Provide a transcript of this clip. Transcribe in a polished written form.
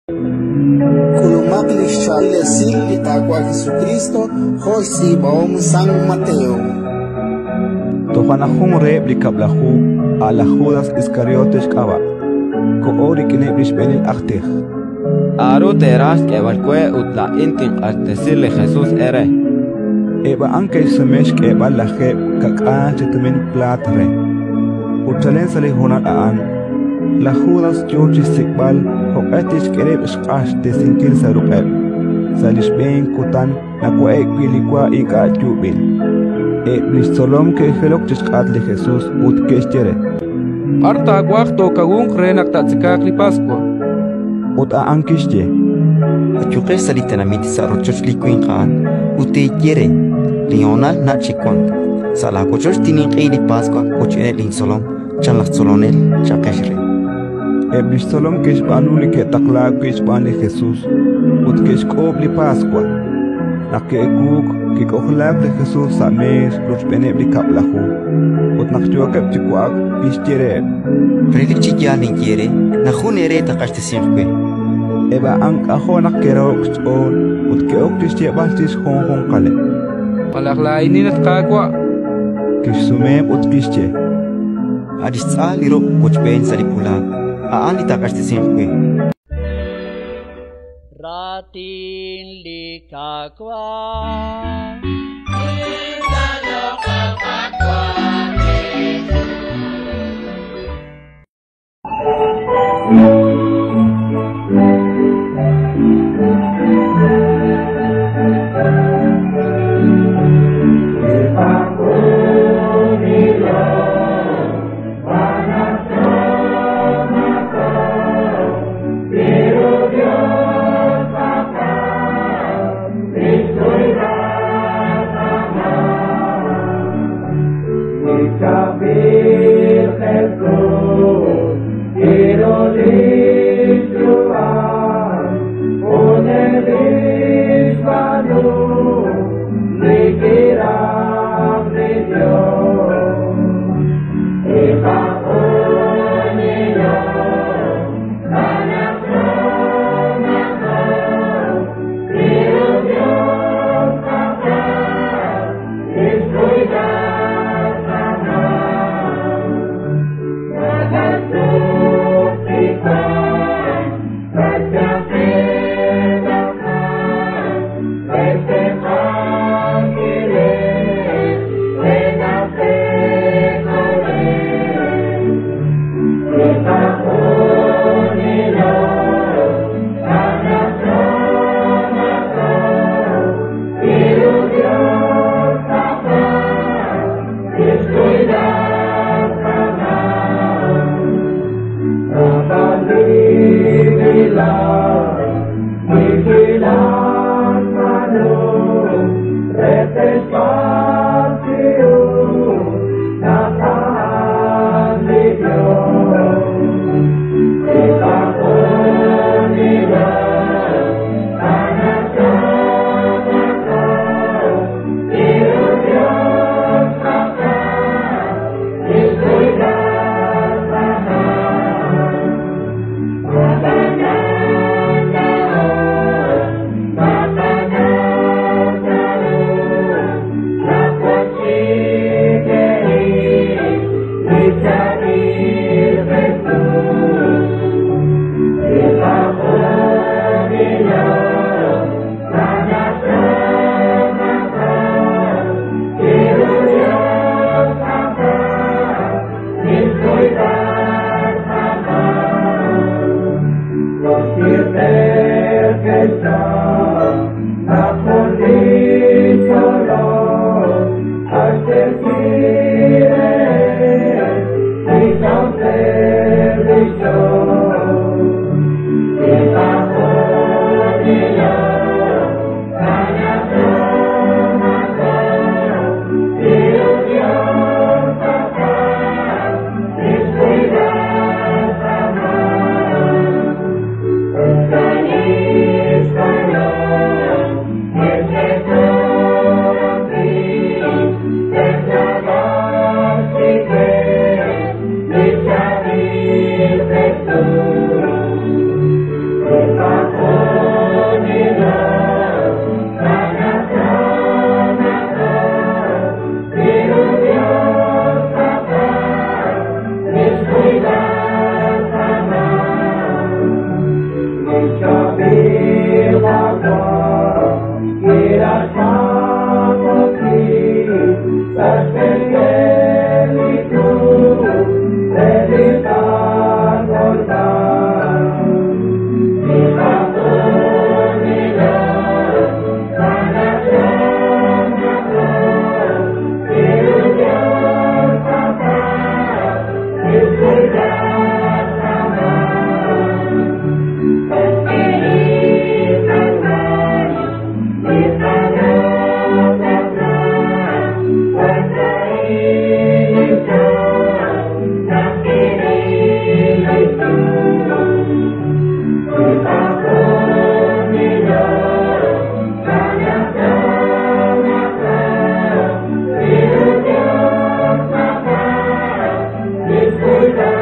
Kulumakli Charlie Sil Itagua Jesucristo Josi Baom San Mateo. Tohanahum replica blahu a la Judas Iscariotes Kaba. Ko ori kineblish benil achtih. Aru teras que valcue utla intin al decirle Jesús ere. Eba anke semesh ke eba laje kakan chitamin platre. Utalen sali hunan aan. La Judas George Sikbal Hokatish kereb ishqash de sinkir sarukeb. Salish ben kutan na kuek bilikwa ika jubil. Blistolom ke helok chishqat le Jesús utkestere. Arta guardo kagun krenak tatsikakli Pascua. Ut a ankishje. Achuqe salitanamit sa rochoch likuin qan ute quiere. Lional na chikwant. Sala kochoch tinin qili Pascua kochene lin solom chanlaq solonel chaqeshre. Blistolom kesh banuli ke takla kesh bani Jesús ut kesh qobli Pascua. Nakke ekuk ke kohlab le Jesús samesh luch benebli kaplahu. Ut nakjuakab chikwak ishtere. Prelik chikyalin quiere na junere taqashte sinkwe. Eba ank ahonak kerok on ut ke oktische bastis hon qale. Palakla ininat kagwa. Kishsumem ut kishche. Adis aliro kochben salipula. Aan taqashte sinkwe. Ratin likakwa. Español. Descuida,